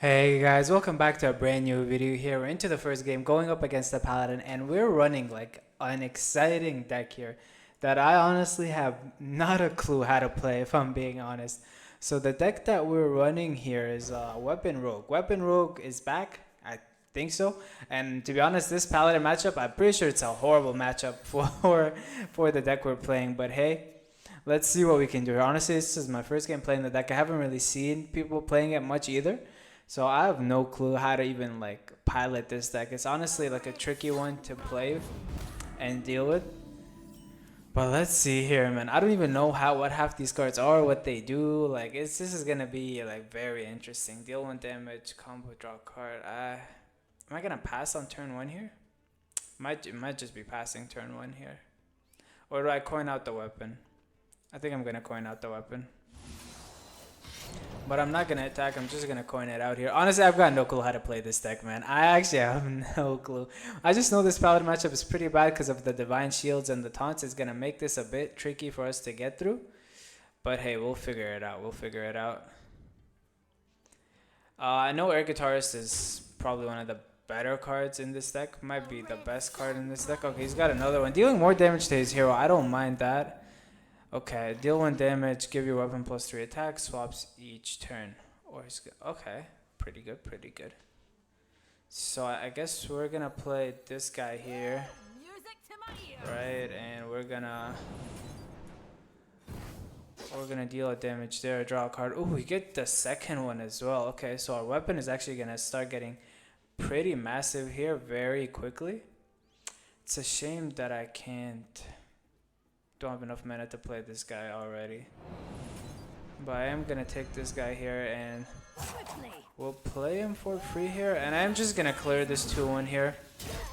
Hey guys, welcome back to a brand new video here. We're into the first game going up against the Paladin and we're running like an exciting deck here that I honestly have not a clue how to play if I'm being honest. So the deck that we're running here is Weapon Rogue. Weapon Rogue is back, I think so. And to be honest, this Paladin matchup, I'm pretty sure it's a horrible matchup for the deck we're playing, but hey, let's see what we can do. Honestly, this is my first game playing the deck. I haven't really seen people playing it much either. So I have no clue how to even like pilot this deck. It's honestly like a tricky one to play and deal with. But let's see here, man. I don't even know what half these cards are, what they do. Like this is gonna be like very interesting. Deal 1 damage, combo, draw a card. Am I gonna pass on turn 1 here? Might just be passing turn 1 here. Or do I coin out the weapon? I think I'm gonna coin out the weapon. But I'm not going to attack, I'm just going to coin it out here. Honestly, I've got no clue how to play this deck, man. I actually have no clue. I just know this Paladin matchup is pretty bad because of the Divine Shields and the taunts. It's going to make this a bit tricky for us to get through. But hey, we'll figure it out. We'll figure it out. I know Air Guitarist is probably one of the better cards in this deck. Might be the best card in this deck. Okay, he's got another one. Dealing more damage to his hero. I don't mind that. Okay, deal 1 damage, give your weapon +3 attack, swaps each turn. Okay, pretty good, pretty good. So I guess we're gonna play this guy here, right? And we're gonna deal a damage there, draw a card. Oh, we get the second one as well. Okay, so our weapon is actually gonna start getting pretty massive here very quickly. It's a shame that I don't have enough mana to play this guy already, but I am gonna take this guy here and we'll play him for free here, and I'm just gonna clear this 2-1 here.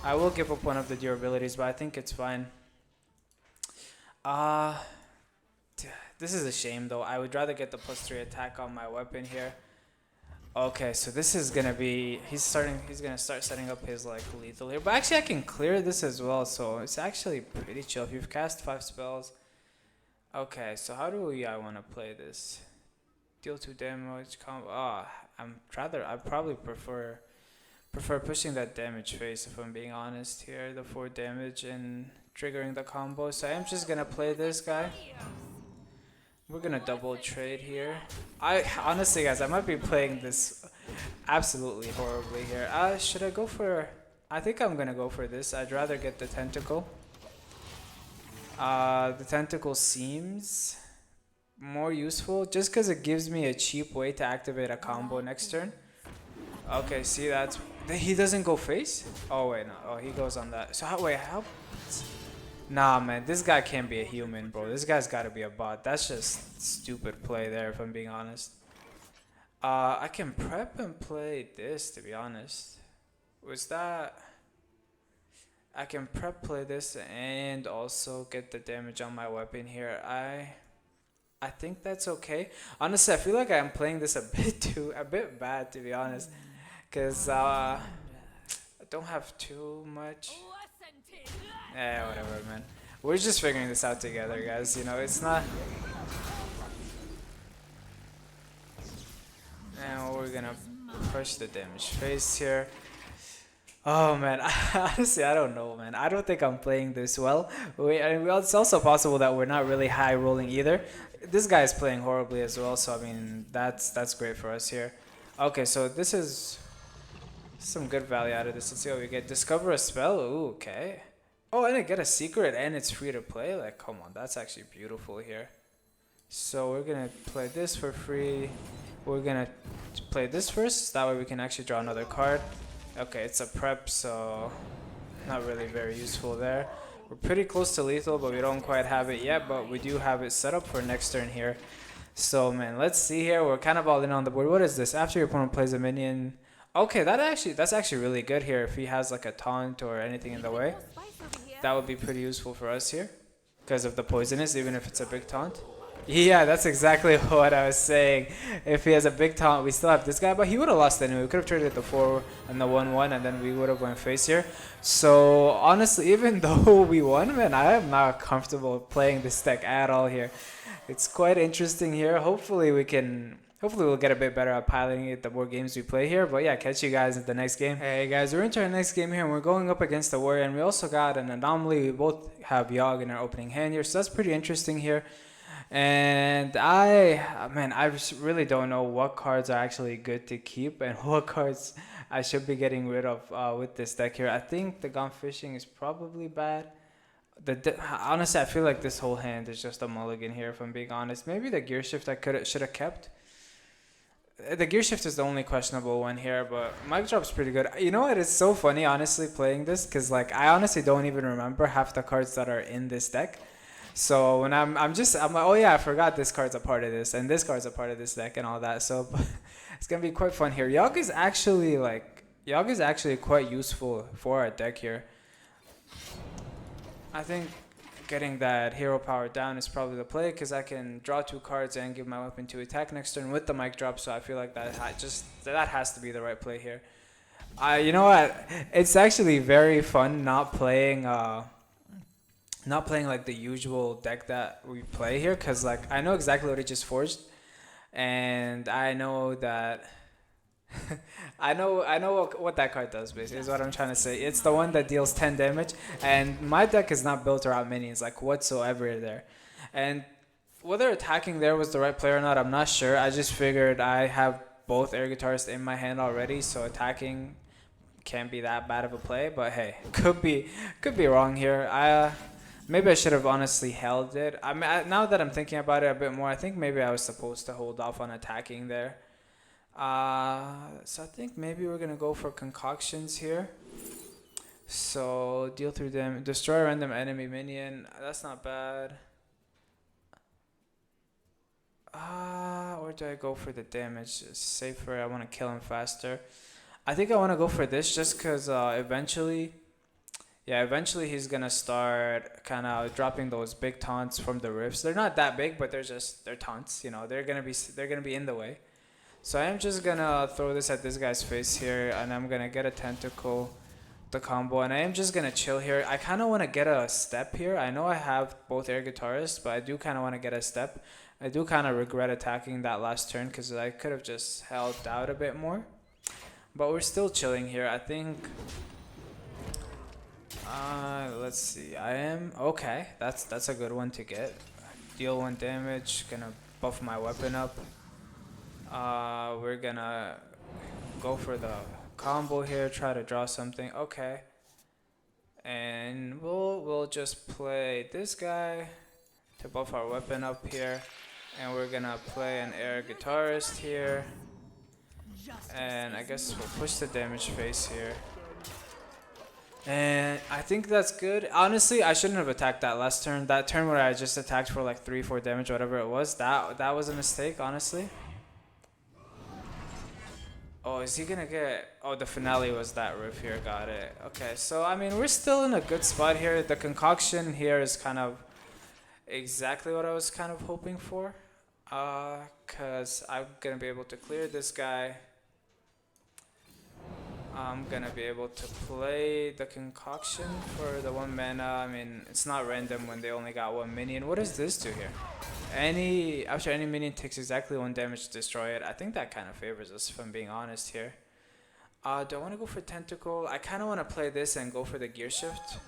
I will give up one of the durabilities, but I think it's fine. This is a shame though. I would rather get the +3 attack on my weapon here. Okay, so this is gonna be he's gonna start setting up his like lethal here, but actually I can clear this as well, so it's actually pretty chill if you've cast 5 spells. Okay, so how do I want to play this? Deal 2 damage, combo. I probably prefer pushing that damage phase if I'm being honest here, the 4 damage and triggering the combo. So I'm just gonna play this guy. We're gonna double trade here. Honestly, guys, I might be playing this absolutely horribly here. Should I go for? I think I'm gonna go for this. I'd rather get the tentacle. The tentacle seems more useful just because it gives me a cheap way to activate a combo next turn. Okay, see he doesn't go face. Oh wait, no. Oh, he goes on that. So how? Nah, man, this guy can't be a human, bro. This guy's got to be a bot. That's just stupid play there, if I'm being honest. I can prep and play this, to be honest. I can prep play this and also get the damage on my weapon here. I think that's okay. Honestly, I feel like I'm playing this a bit bad, to be honest, because I don't have too much. Whatever, man. We're just figuring this out together, guys. You know, it's not. And we're gonna push the damage phase here. Oh man, honestly, I don't know, man. I don't think I'm playing this well. It's also possible that we're not really high rolling either. This guy's playing horribly as well, so I mean that's great for us here. Okay, so this is some good value out of this. Let's see what we get. Discover a spell. Ooh, okay. Oh, and I get a secret and it's free to play. Like, come on, that's actually beautiful here. So we're gonna play this for free. We're gonna play this first. That way we can actually draw another card. Okay, it's a prep, so not really very useful there. We're pretty close to lethal, but we don't quite have it yet. But we do have it set up for next turn here. So man, let's see here. We're kind of all in on the board. What is this? After your opponent plays a minion. Okay, that's actually really good here. If he has like a taunt or anything in the way, that would be pretty useful for us here because of the poisonous, even if it's a big taunt. Yeah, that's exactly what I was saying. If he has a big taunt, we still have this guy, but he would have lost anyway. We could have traded the 4 and the 1-1, and then we would have went face here. So honestly, even though we won, man, I am not comfortable playing this deck at all here. It's quite interesting here. Hopefully we can hopefully we'll get a bit better at piloting it the more games we play here. But yeah, catch you guys in the next game. Hey guys, we're into our next game here, and we're going up against the Warrior, and we also got an anomaly. We both have Yogg in our opening hand here, so that's pretty interesting here. And man, I just really don't know what cards are actually good to keep and what cards I should be getting rid of with this deck here. I think the Gone Fishing is probably bad. Honestly, I feel like this whole hand is just a mulligan here, if I'm being honest. Maybe the Gear Shift I should have kept. The Gear Shift is the only questionable one here, but Mic Drop's pretty good. You know what? It's so funny, honestly, playing this, because like I honestly don't even remember half the cards that are in this deck. So when I'm like, oh yeah, I forgot this card's a part of this, and this card's a part of this deck, and all that. So it's gonna be quite fun here. Yogg is actually quite useful for our deck here. I think getting that hero power down is probably the play, because I can draw 2 cards and give my weapon to attack next turn with the Mic Drop. So I feel like that has to be the right play here. You know what? It's actually very fun not playing like the usual deck that we play here, because like I know exactly what he just forged, and I know that I know what that card does, basically, is what I'm trying to say. It's the one that deals 10 damage, and my deck is not built around minions like whatsoever there. And whether attacking there was the right play or not, I'm not sure. I just figured I have both air guitarists in my hand already, so attacking can't be that bad of a play. But hey, could be wrong here. Maybe I should have honestly held it. I mean, now that I'm thinking about it a bit more, I think maybe I was supposed to hold off on attacking there. So I think maybe we're gonna go for concoctions here. So deal through them, destroy a random enemy minion. That's not bad. Or do I go for the damage? It's safer. I want to kill him faster. I think I want to go for this just because eventually he's gonna start kind of dropping those big taunts from the rifts. They're not that big, but they're taunts. You know, they're gonna be in the way. So I am just gonna throw this at this guy's face here, and I'm gonna get a tentacle, the combo, and I am just gonna chill here. I kind of want to get a step here. I know I have both air guitarists, but I do kind of want to get a step. I do kind of regret attacking that last turn because I could have just held out a bit more. But we're still chilling here. I think. Let's see. I am okay. That's a good one to get. Deal 1 damage. Gonna buff my weapon up. We're gonna go for the combo here. Try to draw something. Okay. And we'll just play this guy to buff our weapon up here. And we're gonna play an air guitarist here. And I guess we'll push the damage phase here. And I think that's good. Honestly, I shouldn't have attacked that last turn. That turn where I just attacked for like 3-4 damage, whatever it was, that was a mistake, honestly. Oh, is he gonna get... Oh, the finale was that riff here. Got it. Okay, so I mean, we're still in a good spot here. The concoction here is kind of exactly what I was kind of hoping for. Because I'm gonna be able to clear this guy. I'm gonna be able to play the concoction for the 1 mana. I mean, it's not random when they only got 1 minion. What does this do here? After any minion takes exactly 1 damage to destroy it. I think that kind of favors us, if I'm being honest here. Do I want to go for tentacle? I kind of want to play this and go for the gear shift.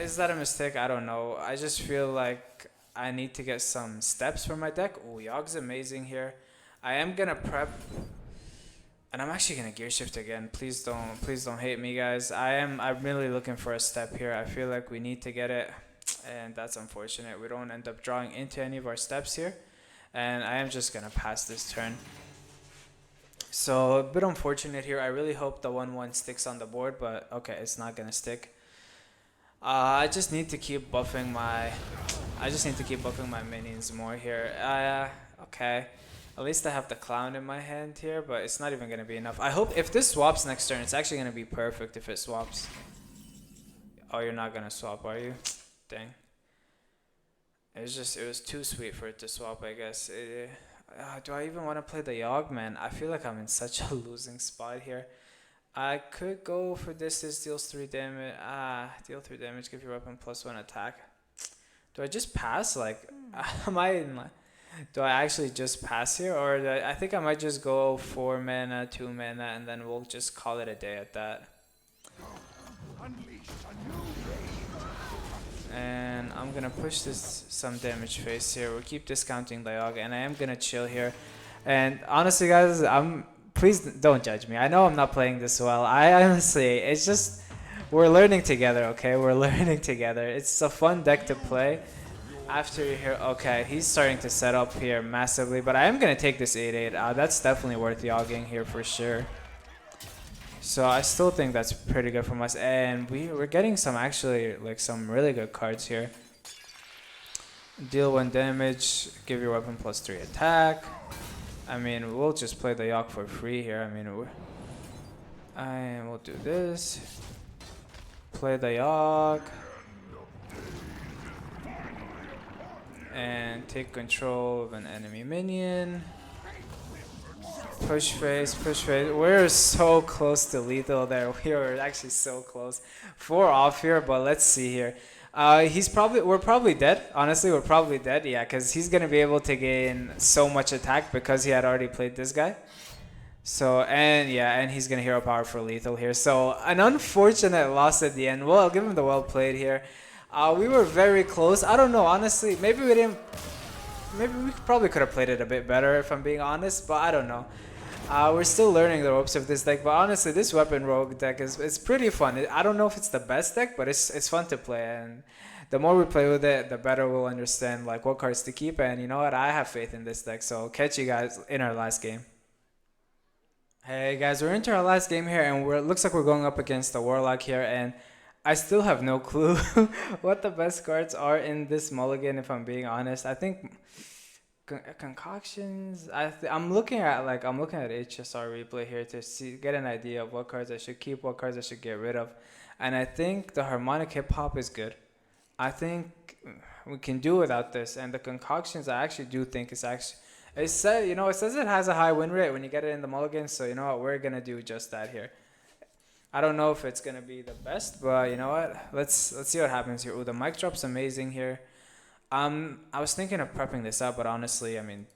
Is that a mistake? I don't know. I just feel like I need to get some steps for my deck. Oh, Yogg's amazing here. I am gonna prep. And I'm actually gonna gear shift again. Please don't hate me, guys. I'm really looking for a step here. I feel like we need to get it, and that's unfortunate. We don't end up drawing into any of our steps here, and I am just gonna pass this turn. So a bit unfortunate here. I really hope the 1/1 sticks on the board, but okay, it's not gonna stick. I just need to keep buffing my minions more here. Okay. At least I have the clown in my hand here, but it's not even going to be enough. I hope if this swaps next turn, it's actually going to be perfect if it swaps. Oh, you're not going to swap, are you? Dang. It was too sweet for it to swap, I guess. Do I even want to play the Yogg, man? I feel like I'm in such a losing spot here. I could go for this. This deals 3 damage. Deal 3 damage, give your weapon +1 attack. Do I just pass? Like, am I in... Do I actually just pass here, or I think I might just go 4 mana, 2 mana, and then we'll just call it a day at that. And I'm gonna push this some damage phase here. We'll keep discounting Dialga, and I am gonna chill here. And honestly, guys, please don't judge me. I know I'm not playing this well. I honestly, it's just we're learning together, okay? We're learning together. It's a fun deck to play. After you hear, okay, he's starting to set up here massively, but I am gonna take this 8/8. That's definitely worth yogging here for sure. So I still think that's pretty good from us, and we're getting some actually like some really good cards here. Deal 1 damage, give your weapon +3 attack. I mean, we'll just play the Yogg for free here. I mean, we'll do this. Play the Yogg. And take control of an enemy minion. Push phase, push phase. We're so close to lethal there. We are actually so close. 4 off here, but let's see here. We're probably dead. Honestly, we're probably dead. Yeah, because he's gonna be able to gain so much attack because he had already played this guy. So, and he's gonna hero power for lethal here. So an unfortunate loss at the end. Well, I'll give him the well played here. We were very close. I don't know, honestly. Maybe we probably could have played it a bit better if I'm being honest, but I don't know. We're still learning the ropes of this deck, but honestly, this weapon rogue deck it's pretty fun. I don't know if it's the best deck, but it's fun to play, and the more we play with it, the better we'll understand like what cards to keep. And you know what? I have faith in this deck. So catch you guys in our last game. Hey guys, we're into our last game here, and it looks like we're going up against the Warlock here, and I still have no clue what the best cards are in this mulligan. If I'm being honest, I think concoctions. I'm looking at HSR replay here to get an idea of what cards I should keep, what cards I should get rid of, and I think the harmonic hip hop is good. I think we can do without this, and the concoctions I actually do think is actually. It says it has a high win rate when you get it in the mulligan, so you know what, we're gonna do just that here. I don't know if it's gonna be the best, but you know what? Let's see what happens here. Ooh, the mic drop's amazing here. I was thinking of prepping this out, but honestly, I mean,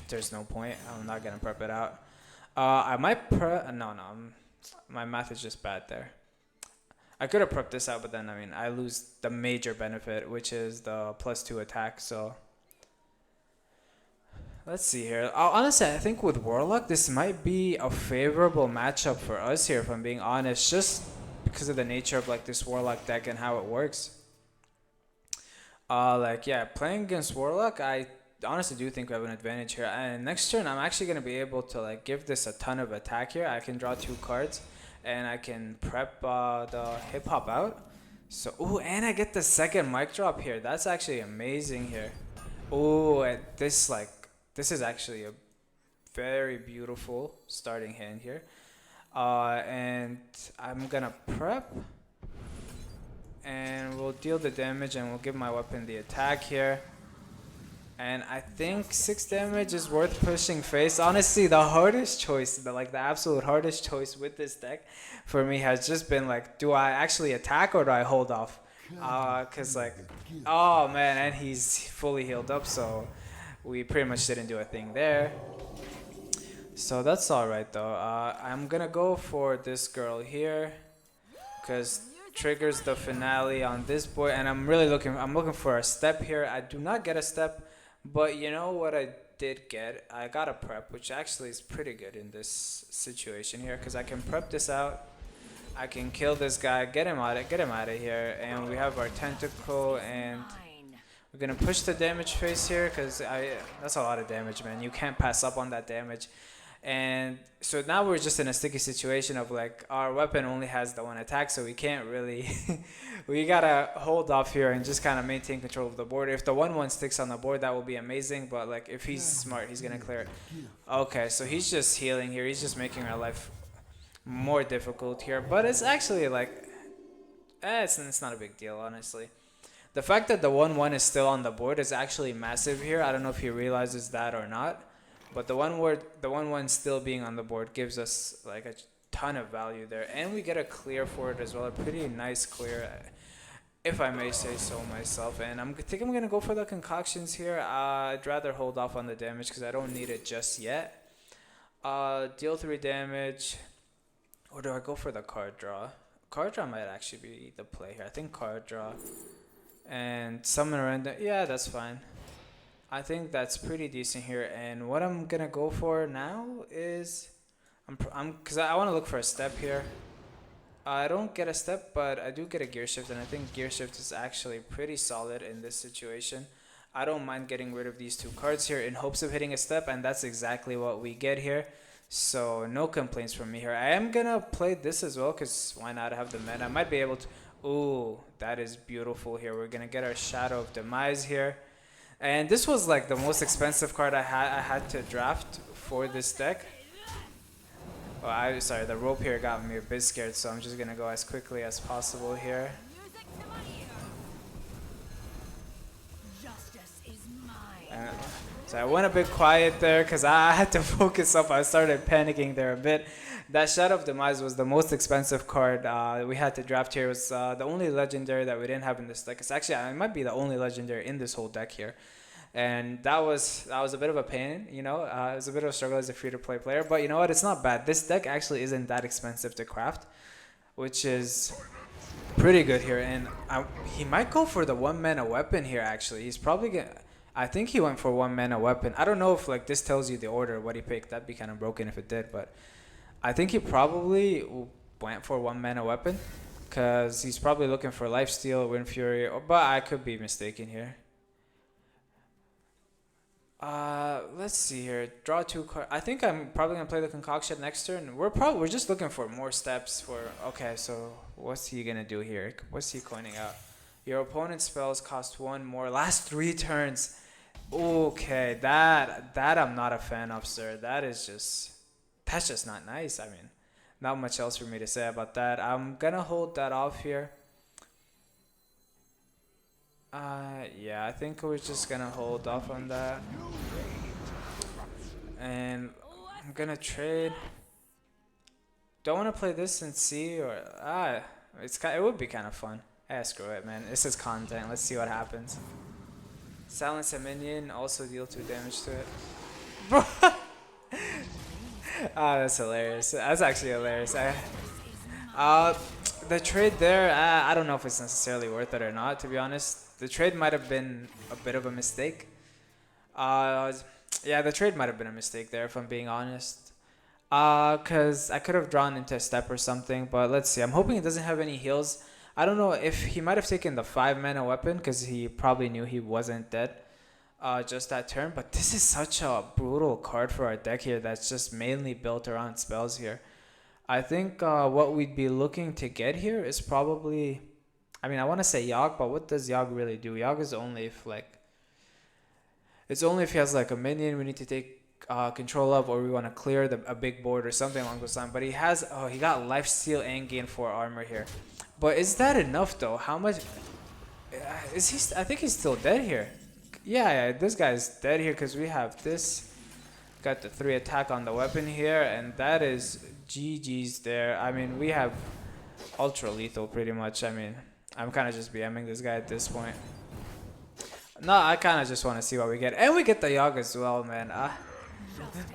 there's no point. I'm not gonna prep it out. I might no, my math is just bad there. I could have prepped this out, but then I mean, I lose the major benefit, which is the +2 attack. So let's see here. Honestly, I think with Warlock, this might be a favorable matchup for us here, if I'm being honest, just because of the nature of like this Warlock deck and how it works. Playing against Warlock, I honestly do think we have an advantage here. And next turn, I'm actually going to be able to like give this a ton of attack here. I can draw 2 cards, and I can prep the hip hop out. So, ooh, and I get the second mic drop here. That's actually amazing here. Ooh, this is actually a very beautiful starting hand here. And I'm gonna prep. And we'll deal the damage, and we'll give my weapon the attack here. And I think 6 damage is worth pushing face. Honestly, the hardest choice, the absolute hardest choice with this deck for me has just been like, do I actually attack or do I hold off? Cause oh man, and he's fully healed up, so we pretty much didn't do a thing there. So that's alright though. I'm gonna go for this girl here, cause triggers the finale on this boy, and I'm looking for a step here. I do not get a step, but you know what I did get? I got a prep, which actually is pretty good in this situation here, because I can prep this out. I can kill this guy, get him out of here, and we have our tentacle, and we're gonna push the damage phase here, because that's a lot of damage, man. You can't pass up on that damage. And so now we're just in a sticky situation of like our weapon only has the 1 attack, so we can't really we gotta hold off here and just kind of maintain control of the board. If the 1/1 sticks on the board, that will be amazing, but like if he's smart, he's gonna clear it. Okay, so he's just healing here. He's just making our life more difficult here, but it's actually like it's not a big deal, honestly. The fact that the 1/1 is still on the board is actually massive here. I don't know if he realizes that or not. But the 1/1 still being on the board gives us like a ton of value there, and we get a clear for it as well, a pretty nice clear. if I may say so myself. And I think I'm gonna go for the concoctions here. I'd rather hold off on the damage because I don't need it just yet. Deal 3 damage. Or do I go for the card draw? Card draw might actually be the play here. I think card draw. And summon random. Yeah, that's fine. I think that's pretty decent here. And what I'm gonna go for now is because I want to look for a step here. I don't get a step, but I do get a gear shift, and I think gear shift is actually pretty solid in this situation. I don't mind getting rid of these 2 cards here in hopes of hitting a step, and that's exactly what we get here. So no complaints from me here. I am gonna play this as well, because why not have the mana? I might be able to. Ooh, that is beautiful here. We're gonna get our Shadow of Demise here. And this was like the most expensive card I had to draft for this deck. Oh, sorry, the rope here got me a bit scared, so I'm just gonna go as quickly as possible here. So I went a bit quiet there because I had to focus up. I started panicking there a bit. That Shadow of Demise was the most expensive card we had to draft here. It was the only legendary that we didn't have in this deck. It's actually, it might be the only legendary in this whole deck here. And that was a bit of a pain, you know. It was a bit of a struggle as a free-to-play player. But you know what? It's not bad. This deck actually isn't that expensive to craft, which is pretty good here. And he might go for the 1-mana weapon here, actually. He's probably going to... I think he went for 1-mana weapon. I don't know if like this tells you the order what he picked. That'd be kind of broken if it did, but I think he probably went for 1-mana weapon because he's probably looking for lifesteal, Wind Fury, but I could be mistaken here. Let's see here. Draw 2 cards. I think I'm probably gonna play the concoction next turn. We're just looking for more steps for. Okay, so what's he gonna do here? What's he coining out? Your opponent's spells cost 1 more. Last 3 turns. Okay, that I'm not a fan of, sir. That's just not nice. I mean, not much else for me to say about that. I'm gonna hold that off here. Yeah, I think we're just gonna hold off on that. And I'm gonna trade. Don't want to play this and see, or it would be kind of fun. Yeah, screw it, man. This is content. Let's see what happens. Silence a minion, also deal 2 damage to it. Bro. That's hilarious. That's actually hilarious. The trade there, I don't know if it's necessarily worth it or not, to be honest. The trade might have been a bit of a mistake. Yeah, the trade might have been a mistake there, if I'm being honest. Because I could have drawn into a step or something, but let's see. I'm hoping it doesn't have any heals. I don't know if he might have taken the 5-mana weapon because he probably knew he wasn't dead just that turn. But this is such a brutal card for our deck here that's just mainly built around spells here. I think what we'd be looking to get here is probably... I mean, I want to say Yogg, but what does Yogg really do? Yogg is only if like... It's only if he has like a minion we need to take control of, or we want to clear a big board or something along those lines. But he has... Oh, he got lifesteal and gain 4 armor here. But is that enough though? How much is he? I think he's still dead here. Yeah, this guy's dead here because we have this. Got the 3 attack on the weapon here, and that is GG's there. I mean, we have ultra lethal pretty much. I mean, I'm kind of just BMing this guy at this point. No, I kind of just want to see what we get, and we get the Yogg as well, man.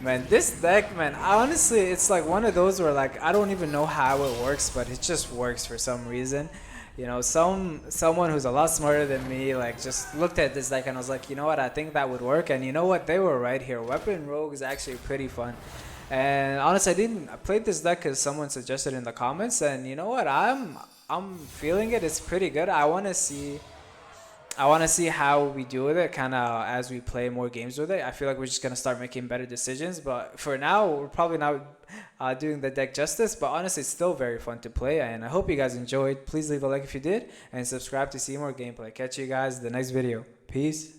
Man, this deck, man, honestly, it's like one of those where like I don't even know how it works, but it just works for some reason. You know, someone who's a lot smarter than me like just looked at this deck and was like, you know what, I think that would work. And you know what, they were right here. Weapon Rogue is actually pretty fun. And honestly, I played this deck because someone suggested in the comments, and you know what, I'm feeling it. It's pretty good. I want to see how we do with it kind of as we play more games with it. I feel like we're just going to start making better decisions. But for now, we're probably not doing the deck justice. But honestly, it's still very fun to play. And I hope you guys enjoyed. Please leave a like if you did. And subscribe to see more gameplay. Catch you guys in the next video. Peace.